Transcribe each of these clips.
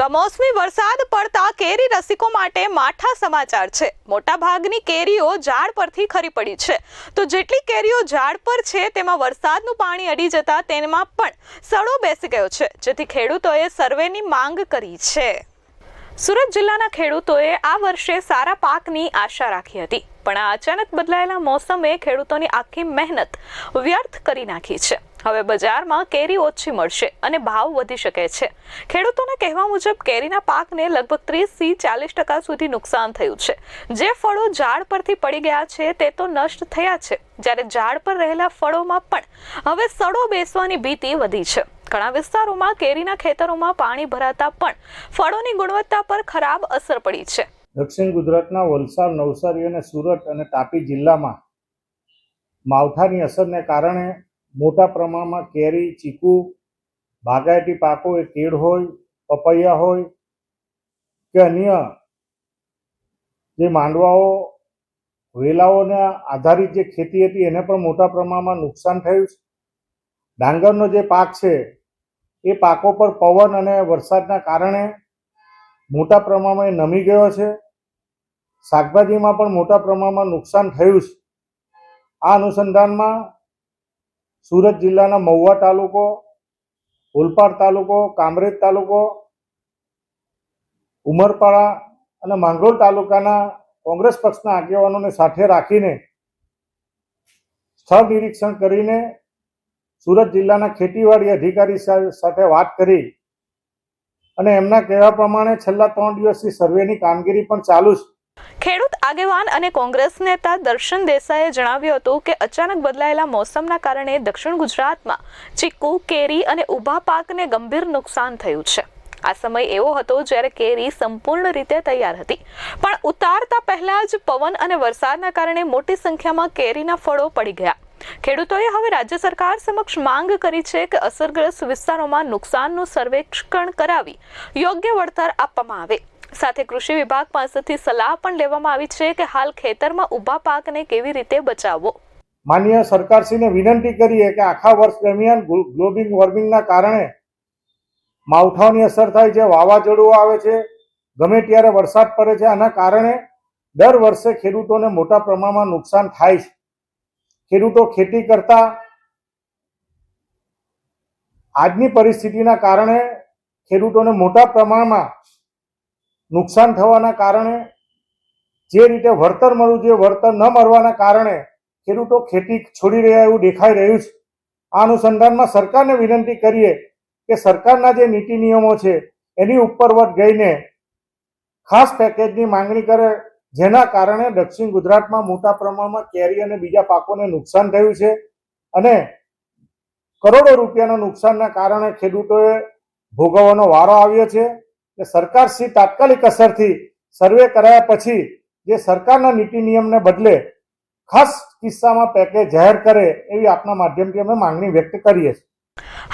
કમોસમી વરસાદ પડતા કેરી રસિકો માટે માઠા સમાચાર છે। મોટા ભાગની કેરીઓ ઝાડ પરથી ખરી પડી છે, તો જેટલી કેરીઓ ઝાડ પર છે તેમાં વરસાદનું પાણી અડી જતા તેમાં પણ સડો બેસી ગયો છે, જેથી ખેડૂતોએ સર્વેની માંગ કરી છે। સુરત જિલ્લાના ખેડૂતોએ આ વર્ષે સારા પાકની આશા રાખી હતી, પણ આ અચાનક બદલાયેલા મોસમે ખેડૂતોની આખી મહેનત વ્યર્થ કરી નાખી છે। હવે બજારમાં કેરી ઓછી મળશે અને ભાવ વધી શકે છે। ખેડૂતોના કહેવા મુજબ કેરીના પાકને લગભગ 30 થી 40% સુધી નુકસાન થયું છે। જે ફળો ઝાડ પરથી પડી ગયા છે તે તો નષ્ટ થયા છે, જ્યારે ઝાડ પર રહેલા ફળોમાં પણ હવે સડો બેસવાની ભીતિ વધી છે। ઘણા વિસ્તારોમાં કેરીના ખેતરોમાં પાણી ભરાતા પણ ફળોની ગુણવત્તા પર ખરાબ અસર પડી છે। દક્ષિણ ગુજરાતના વલસાડ, નવસારી અને સુરત અને તાપી જિલ્લામાં માવઠાની અસરને કારણે મોટા પ્રમાણમાં કેરી, ચીકુ, બાગાયતી પાકો એ કેળ હોય, પપૈયા હોય કે અન્ય જે માંડવાઓ, વેલાઓના આધારિત જે ખેતી હતી એને પણ મોટા પ્રમાણમાં નુકસાન થયું છે। ડાંગરનો જે પાક છે એ પાકો પર પવન અને વરસાદના કારણે મોટા પ્રમાણમાં નમી ગયો છે। શાકભાજીમાં પણ મોટા પ્રમાણમાં નુકસાન થયું છે। આ અનુસંધાનમાં સુરત જિલ્લાના મહુવા તાલુકો, ઓલપાડ તાલુકો, કામરેજ તાલુકો, ઉમરપાડા અને માંગરોળ તાલુકાના કોંગ્રેસ પક્ષના આગેવાનોને સાથે રાખીને સ્થળ નિરીક્ષણ કરીને સુરત જિલ્લાના ખેતીવાડી અધિકારી સાથે વાત કરી અને એમના કહેવા પ્રમાણે છેલ્લા 3 દિવસથી સર્વેની કામગીરી પણ ચાલુ છે। ખેડૂત આગેવાન અને કોંગ્રેસ નેતા દર્શન દેસાઈએ જણાવ્યું હતું કે અચાનક બદલાયેલા મોસમના કારણે દક્ષિણ ગુજરાતમાં ચીકુ, કેરી અને ઊભા પાકને ગંભીર નુકસાન થયું છે। આ સમય એવો હતો જ્યારે કેરી સંપૂર્ણ રીતે તૈયાર હતી, પણ ઉતારતા પહેલા જ પવન અને વરસાદના કારણે મોટી સંખ્યામાં કેરીના ફળો પડી ગયા। ખેડૂતોએ હવે રાજ્ય સરકાર સમક્ષ માંગ કરી છે કે અસરગ્રસ્ત વિસ્તારોમાં નુકસાનનું સર્વેક્ષણ કરાવી યોગ્ય વળતર આપવામાં આવે। સાથે કૃષિ વિભાગ પાસેથી સલાહ પણ લેવામાં આવી છે કે હાલ ખેતરમાં ઊભા પાકને કેવી રીતે બચાવવો। માનનીય સરકારશ્રીને વિનંતી કરીએ કે આખા વર્ષ દરમિયાન ગ્લોબલ વોર્મિંગના કારણે માવઠાની અસર થાય છે, વાવાઝોડું આવે છે, ગમે ત્યારે વરસાદ પડે છે, આના કારણે દર વર્ષે ખેડૂતોને મોટા પ્રમાણમાં નુકસાન થાય છે। ખેડૂતો ખેતી કરતા આજની પરિસ્થિતિના કારણે ખેડૂતોને મોટા પ્રમાણમાં નુકસાન થવાના કારણે જે રીતે વળતર મળવું જોઈએ વળતર ન મળવાના કારણે ખેડૂતો ખેતી છોડી રહ્યા એવું દેખાઈ રહ્યું છે। આ અનુસંધાનમાં સરકારને વિનંતી કરીએ કે સરકારના જે નીતિ નિયમો છે એની ઉપરવટ જઈને ખાસ પેકેજની માંગણી કરે, જેના કારણે દક્ષિણ ગુજરાતમાં મોટા પ્રમાણમાં કેરી અને બીજા પાકોને નુકસાન થયું છે અને કરોડો રૂપિયાના નુકસાનના કારણે ખેડૂતોએ ભોગવવાનો વારો આવ્યો છે। કે સરકારશ્રી તાત્કાલિક અસરથી સર્વે કરાયા પછી જે સરકારના નીતિ નિયમને બદલે ખાસ કિસ્સામાં પેકેજ જાહેર કરે એવી આપના માધ્યમથી અમે માંગણી વ્યક્ત કરીએ છીએ।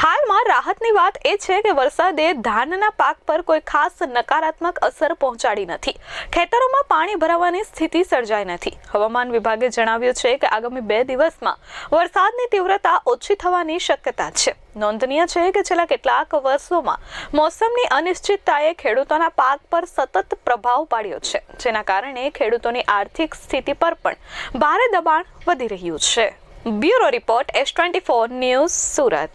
હાલમાં રાહતની વાત એ છે કે વરસાદે ધાનના પાક પર કોઈ ખાસ નકારાત્મક અસર પહોંચાડી નથી। ખેતરોમાં પાણી ભરાવાની સ્થિતિ સર્જાઈ નથી। હવામાન વિભાગે જણાવ્યું છે કે આગામી 2 દિવસમાં વરસાદની તીવ્રતા ઓછી થવાની શક્યતા છે। નોંધનીય છે કે છેલ્લા કેટલાક વર્ષોમાં મોસમની અનિશ્ચિતતાએ ખેડૂતોના પાક પર સતત પ્રભાવ પાડ્યો છે, જેના કારણે ખેડૂતોની આર્થિક સ્થિતિ પર પણ ભારે દબાણ વધી રહ્યું છે। Bureau report S24 news, Surat.